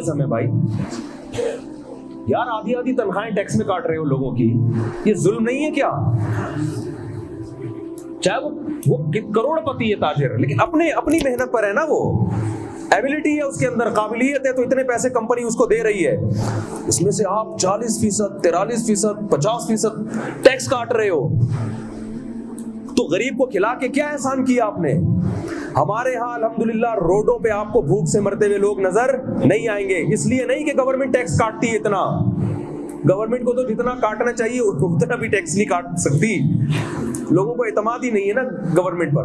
समय भाई यार आधी आधी तनख्वाहें टैक्स में काट रहे हो लोगों की, ये जुल्म नहीं है क्या? चाहे वो करोड़पति है, ताजिर, लेकिन अपनी मेहनत पर है ना, वो एबिलिटी है उसके अंदर, काबिलियत है, तो इतने पैसे कंपनी उसको दे रही है, इसमें से आप 40%, 43%, 50% टैक्स काट रहे हो। तो गरीब को खिला के क्या एहसान किया आपने? हमारे यहाँ अल्हम्दुलिल्लाह रोडों पे आपको भूख से मरते हुए लोग नजर नहीं आएंगे। इसलिए नहीं कि गवर्नमेंट टैक्स काटती है इतना, गवर्नमेंट को तो जितना काटना चाहिए उतना भी टैक्स नहीं काट सकती। लोगों को एतमाद ही नहीं है ना गवर्नमेंट पर,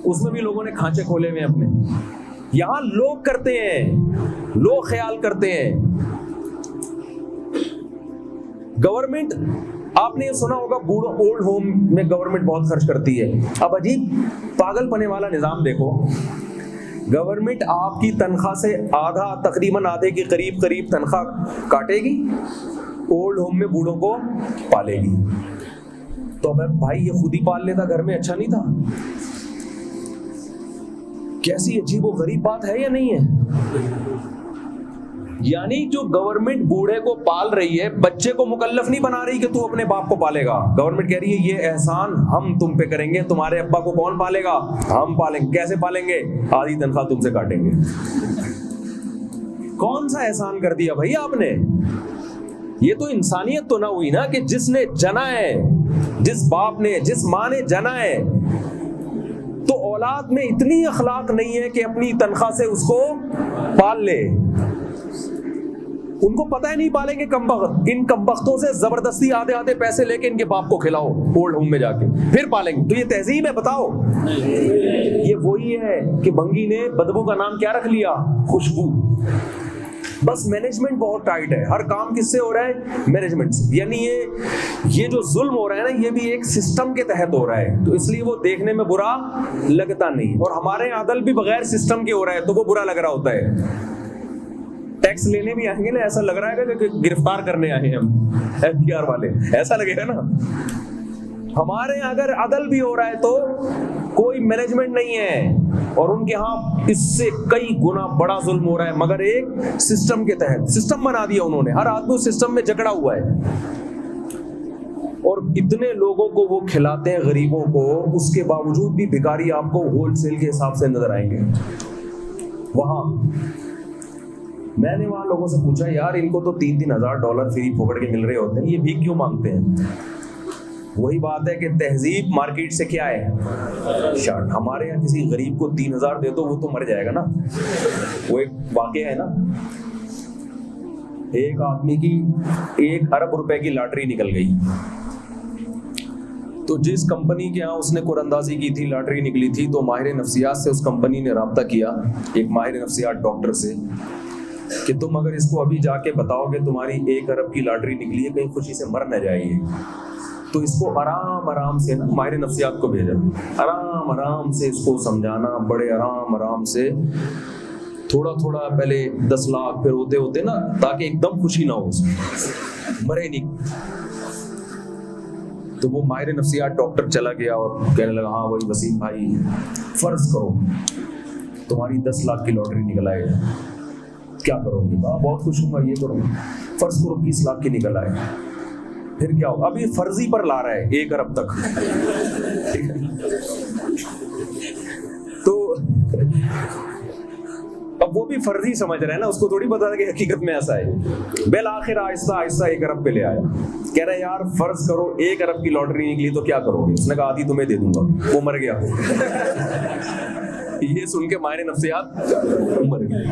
उसमें भी लोगों ने खांचे खोले हुए अपने। यहां लोग करते हैं, लोग ख्याल करते हैं। गवर्नमेंट, आपने ये सुना होगा बूढ़ो ओल्ड होम में गवर्नमेंट बहुत खर्च करती है। अब अजीब पागलपने वाला निजाम देखो, गवर्नमेंट आपकी तनख्वाह से आधा, तकरीबन आधे के करीब तनख्वाह काटेगी, ओल्ड होम में बूढ़ों को पालेगी। तो अब भाई ये खुद ही पाल लेता घर में, अच्छा नहीं था? कैसी अजीब व गरीब बात है या नहीं है? यानी जो गवर्नमेंट बूढ़े को पाल रही है, बच्चे को मुकल्लफ नहीं बना रही कि तू अपने बाप को पालेगा। गवर्नमेंट कह रही है ये एहसान हम तुम पे करेंगे, तुम्हारे अब्बा को कौन पालेगा? हम पालेंगे। कैसे पालेंगे? आधी तनख्वाह तुमसे काटेंगे। कौन सा एहसान कर दिया भाई आपने? ये तो इंसानियत तो ना हुई ना, कि जिसने जना है, जिस बाप ने, जिस माँ ने जना है, तो औलाद में इतनी अखलाक नहीं है कि अपनी तनख्वाह से उसको पाल ले। उनको पता है नहीं पालेंगे कमबख्त, इन कमबख्तों से जबरदस्ती आधे आधे पैसे लेके इनके बाप को खिलाओ ओल्ड होम में जाके, फिर पालेंगे। तो ये तहजीब है? बताओ। ये वही है कि भंगी ने बदबू का नाम क्या रख लिया? खुशबू। बस मैनेजमेंट बहुत टाइट है, हर काम किससे हो रहा है? मैनेजमेंट से। यानी ये जो जुल्म हो रहा है ना, ये भी एक सिस्टम के तहत हो रहा है, तो इसलिए वो देखने में बुरा लगता नहीं। और हमारे अदल भी बगैर सिस्टम के हो रहा है, तो वो बुरा लग रहा होता है। टैक्स लेने भी आएंगे ना, ऐसा लग रहा है कि गिरफ्तार करने आए हैं हम, एफबीआर वाले, ऐसा लगेगा ना। हमारे अगर अदल भी हो रहा है तो कोई मैनेजमेंट नहीं है, और उनके यहाँ इससे कई गुना बड़ा जुल्म हो रहा है, मगर एक सिस्टम के तहत। सिस्टम बना दिया उन्होंने, हर आदमी उस सिस्टम में जकड़ा हुआ है, और इतने लोगों को वो खिलाते हैं गरीबों को, उसके बावजूद भी भिखारी आपको होलसेल के हिसाब से नजर आएंगे। वहां मैंने वहां लोगों से पूछा, यार इनको तो $3,000 फ्री फोकट के मिल रहे होते हैं, ये भीख क्यों मांगते हैं? वही बात है कि तहजीब मार्केट से क्या है? शार्ट। हमारे यहाँ किसी गरीब को 3,000 दे दो, वो तो मर जाएगा ना। वो एक वाकया है ना, एक आदमी की 1 अरब रुपए की लॉटरी निकल गई। तो जिस कंपनी के यहाँ उसने कुरंदाजी की थी, लॉटरी निकली थी, तो माहिर नफ्सियात से उस कंपनी ने राब्ता किया, एक माहिर नफ्सियात डॉक्टर से, कि तुम अगर इसको अभी जाके बताओगे तुम्हारी 1 अरब की लॉटरी निकली है, कहीं खुशी से मर न जाइए, तो इसको आराम आराम से ना, माहिर नफ्सियात को भेजा, आराम आराम से इसको समझाना, बड़े आराम आराम से, थोड़ा थोड़ा, पहले 10 लाख, फिर होते होते ना, ताकि एकदम खुशी ना हो उसको, मरे नहीं। तो वो माहिर नफ्सियात डॉक्टर चला गया और कहने लगा, हाँ वही वसीम भाई, फर्ज करो तुम्हारी 10 लाख की लॉटरी निकल आए, क्या करोगे? बहुत खुश हूँ, ये करूँगा। फर्ज करो 20 लाख की निकल आए, फिर क्या होगा? अभी फर्जी पर ला रहा है 1 अरब तक। तो अब वो भी फर्जी समझ रहा है ना, उसको थोड़ी पता था कि हकीकत में ऐसा है। बेल आखिर आहिस्ता आहिस्ता 1 अरब पे ले आया। कह रहा है यार फर्ज करो 1 अरब की लॉटरी निकली तो क्या करोगे? उसने कहा आधी तुम्हें दे दूंगा। वो मर गया। ये सुन के मायने नफ्सियात मर गए।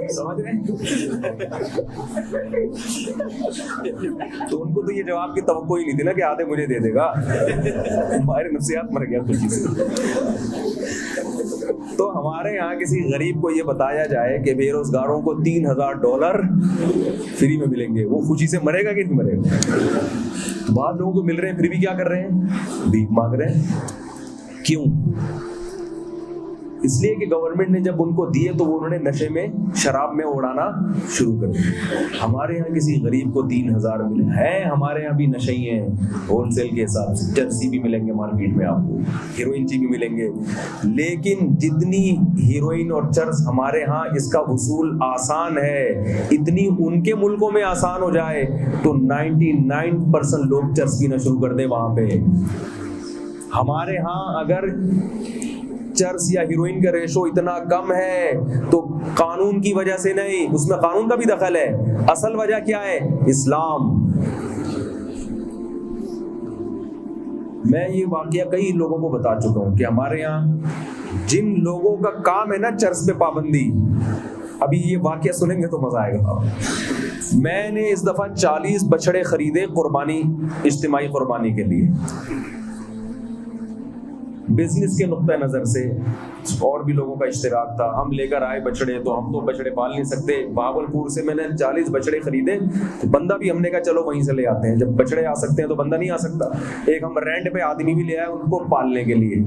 समझ रहे? तो उनको तो ये जवाब की तवक्को ही नहीं थी ना कि आधे मुझे दे देगा। मायने नफ्सियात मर गया खुशी से। तो हमारे यहाँ किसी गरीब को ये बताया जाए कि बेरोजगारों को $3,000 फ्री में मिलेंगे, वो खुशी से मरेगा कि नहीं मरेगा? तो बाद लोगों को मिल रहे हैं, फिर भी क्या कर रहे हैं? भीख मांग रहे हैं। क्यों? इसलिए कि गवर्नमेंट ने जब उनको दिए तो वो उन्होंने नशे में, शराब में उड़ाना शुरू कर दिया। हमारे यहाँ किसी गरीब को 3,000 मिले हैं, हमारे यहाँ भी नशे ही हैं होलसेल के हिसाब से। चरसी भी मिलेंगे मार्केट में आपको, हीरोइन भी मिलेंगे, लेकिन जितनी हीरोइन और चरस हमारे यहाँ इसका वसूल आसान है, इतनी उनके मुल्कों में आसान हो जाए तो 99% लोग चरस पीना शुरू कर दे वहां पे। हमारे यहाँ अगर चरस या हीरोइन का रेशो इतना कम है तो कानून की वजह से नहीं, उसमें कानून का भी दखल है। असल वजह क्या है? इस्लाम। मैं ये वाकया कई लोगों को बता चुका हूं कि हमारे यहाँ जिन लोगों का काम है ना चर्च पे पाबंदी, अभी ये वाकया सुनेंगे तो मजा आएगा। मैंने इस दफा 40 बछड़े खरीदे कुर्बानी, इज्तिमाई कुर्बानी के लिए, बिजनेस के नुक्ता नजर से, और भी लोगों का इश्तिराक था। हम लेकर आए बछड़े, तो हम तो बछड़े पाल नहीं सकते। भावलपुर से मैंने 40 बछड़े खरीदे, तो बंदा भी हमने कहा चलो वहीं से ले आते हैं, जब बछड़े आ सकते हैं तो बंदा नहीं आ सकता। एक हम रेंट पे आदमी भी ले आए उनको पालने के लिए।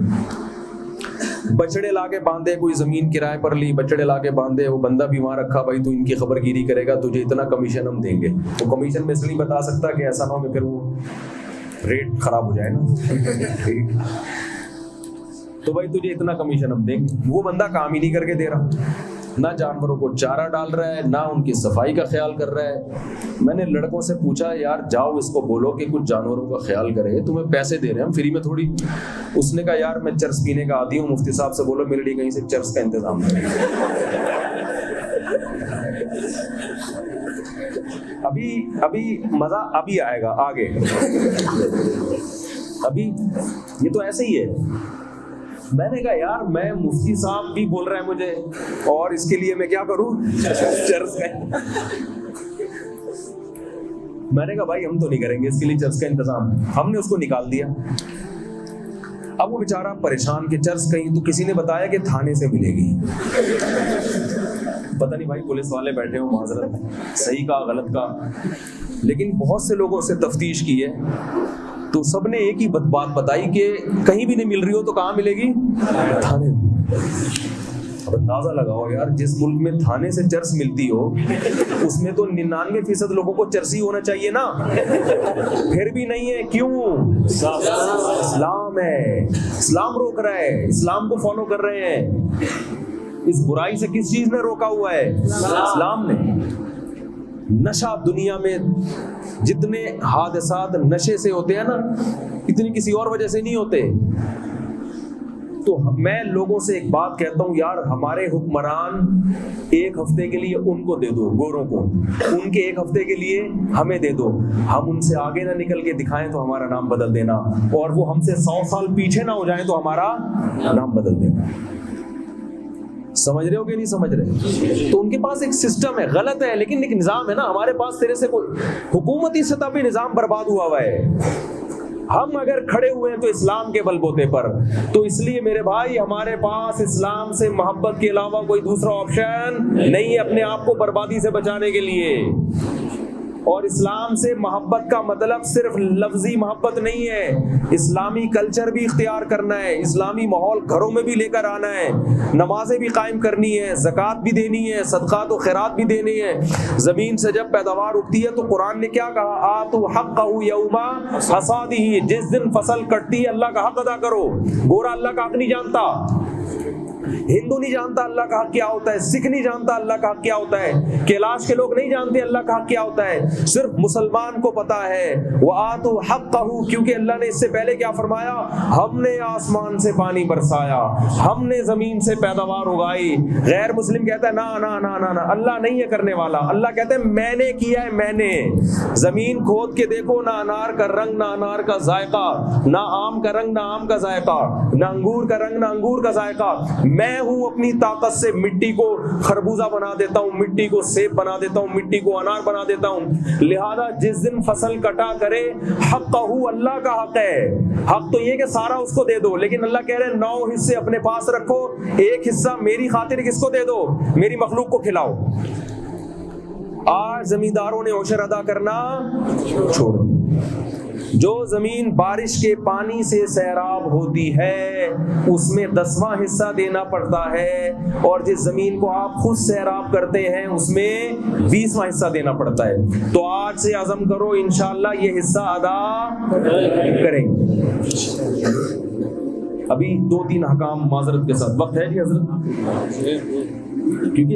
बछड़े लाके बांधे, कोई जमीन किराए पर ली, बछड़े लाके बांधे, वो बंदा भी वहां रखा, भाई तू इनकी खबरगिरी करेगा, तुझे इतना कमीशन हम देंगे। तो कमीशन में इसलिए बता सकता कि ऐसा ना हो कि फिर वो रेट खराब हो जाए ना। तो भाई तुझे इतना कमीशन हम देंगे। वो बंदा काम ही नहीं करके दे रहा, ना जानवरों को चारा डाल रहा है, ना उनकी सफाई का ख्याल कर रहा है। मैंने लड़कों से पूछा, यार जाओ इसको बोलो कि कुछ जानवरों का ख्याल करे, तुम्हें पैसे दे रहे हैं हम फ्री में थोड़ी। उसने कहा यार मैं चर्स पीने का आदी हूँ, मुफ्ती साहब से बोलो मेरे लिए कहीं से चर्स का इंतजाम करें। अभी मजा अभी आएगा आगे। अभी ये तो ऐसे ही है। मैंने कहा यार मैं, मुफ्ती साहब भी बोल रहा है मुझे, और इसके लिए मैं क्या करूं? चर्च का। मैंने कहा भाई हम तो नहीं करेंगे इसके लिए चर्च का इंतजाम। हमने उसको निकाल दिया। अब वो बेचारा परेशान कि चर्च कहीं, तो किसी ने बताया कि थाने से मिलेगी। पता नहीं भाई पुलिस वाले बैठे हो, माजरत, सही का गलत का, लेकिन बहुत से लोगों से तफ्तीश की है तो सबने एक ही बात बताई कि कहीं भी नहीं मिल रही हो तो कहाँ मिलेगी? थाने में। अब अंदाजा लगाओ यार, जिस मुल्क में थाने से चर्च मिलती हो उसमें तो 99% लोगों को चर्सी होना चाहिए ना, फिर भी नहीं है। क्यों? इस्लाम है, इस्लाम रोक रहा है, इस्लाम को फॉलो कर रहे हैं। इस बुराई से किस चीज ने रोका हुआ है? इस्लाम ने। नशा, दुनिया में जितने हादसात नशे से होते हैं ना, इतनी किसी और वजह से नहीं होते। तो मैं लोगों से एक बात कहता हूं, यार हमारे हुक्मरान एक हफ्ते के लिए उनको दे दो, गोरों को, उनके एक हफ्ते के लिए हमें दे दो, हम उनसे आगे ना निकल के दिखाएं तो हमारा नाम बदल देना, और वो हमसे 100 साल पीछे ना हो जाए तो हमारा नाम बदल देना। समझ रहे हो कि नहीं समझ रहे? तो उनके पास एक सिस्टम है, गलत है लेकिन एक निजाम है ना। हमारे पास तेरे से कोई हुकूमती सतह पे निजाम बर्बाद हुआ है। हम अगर खड़े हुए हैं तो इस्लाम के बलबूते पर, तो इसलिए मेरे भाई हमारे पास इस्लाम से मोहब्बत के अलावा कोई दूसरा ऑप्शन नहीं है अपने आप को बर्बादी से बचाने के लिए। और इस्लाम से मोहब्बत का मतलब सिर्फ लफ्जी मोहब्बत नहीं है, इस्लामी कल्चर भी इख्तियार करना है, इस्लामी माहौल घरों में भी लेकर आना है, नमाजें भी कायम करनी है, ज़कात भी देनी है, सदक़ात और खैरात भी देनी है। ज़मीन से जब पैदावार उगती है तो कुरान ने क्या कहा? आतु हक़्क़हु यौमा हसादिही, जिस दिन फसल कटती है अल्लाह का हक अदा करो। गोरा अल्लाह का हक नहीं जानता, हिंदू नहीं जानता अल्लाह का हक क्या होता है, सिख नहीं जानता अल्लाह का हक क्या होता है, कैलाश के लोग नहीं जानते अल्लाह का हक क्या होता है, सिर्फ मुसलमान को पता है। वो आतु हक़्क़हु, क्योंकि अल्लाह ने इससे पहले क्या फरमाया? हमने आसमान से पानी बरसाया, हमने जमीन से पैदावार उगाई। गैर मुस्लिम कहता है ना ना ना ना ना, अल्लाह नहीं है करने वाला। अल्लाह कहते हैं मैंने किया है, मैंने। जमीन खोद के देखो, ना अनार का रंग ना अनार का जायका, ना आम का रंग ना आम का जायका, ना अंगूर का रंग ना अंगूर का जायका। मैं हूं अपनी ताकत से मिट्टी को खरबूजा बना देता हूं, मिट्टी को सेब बना देता हूं, मिट्टी को अनार बना देता हूं। लिहाजा जिस दिन फसल कटा करे, हक़्क़हु, अल्लाह का हक है। हक तो ये कि सारा उसको दे दो, लेकिन अल्लाह कह रहे हैं 9 हिस्से अपने पास रखो, एक हिस्सा मेरी खातिर किसको दे दो? मेरी मखलूक को खिलाओ। आज जमींदारों ने औशर अदा करना छोड़ दिया। जो जमीन बारिश के पानी से सैराब होती है उसमें 10वां हिस्सा देना पड़ता है, और जिस जमीन को आप खुद सैराब करते हैं उसमें 20वां हिस्सा देना पड़ता है। तो आज से अज़म करो इंशाअल्लाह ये हिस्सा अदा करेंगे। अभी 2-3 हकाम माजरत के साथ वक्त है जी हजरत, क्योंकि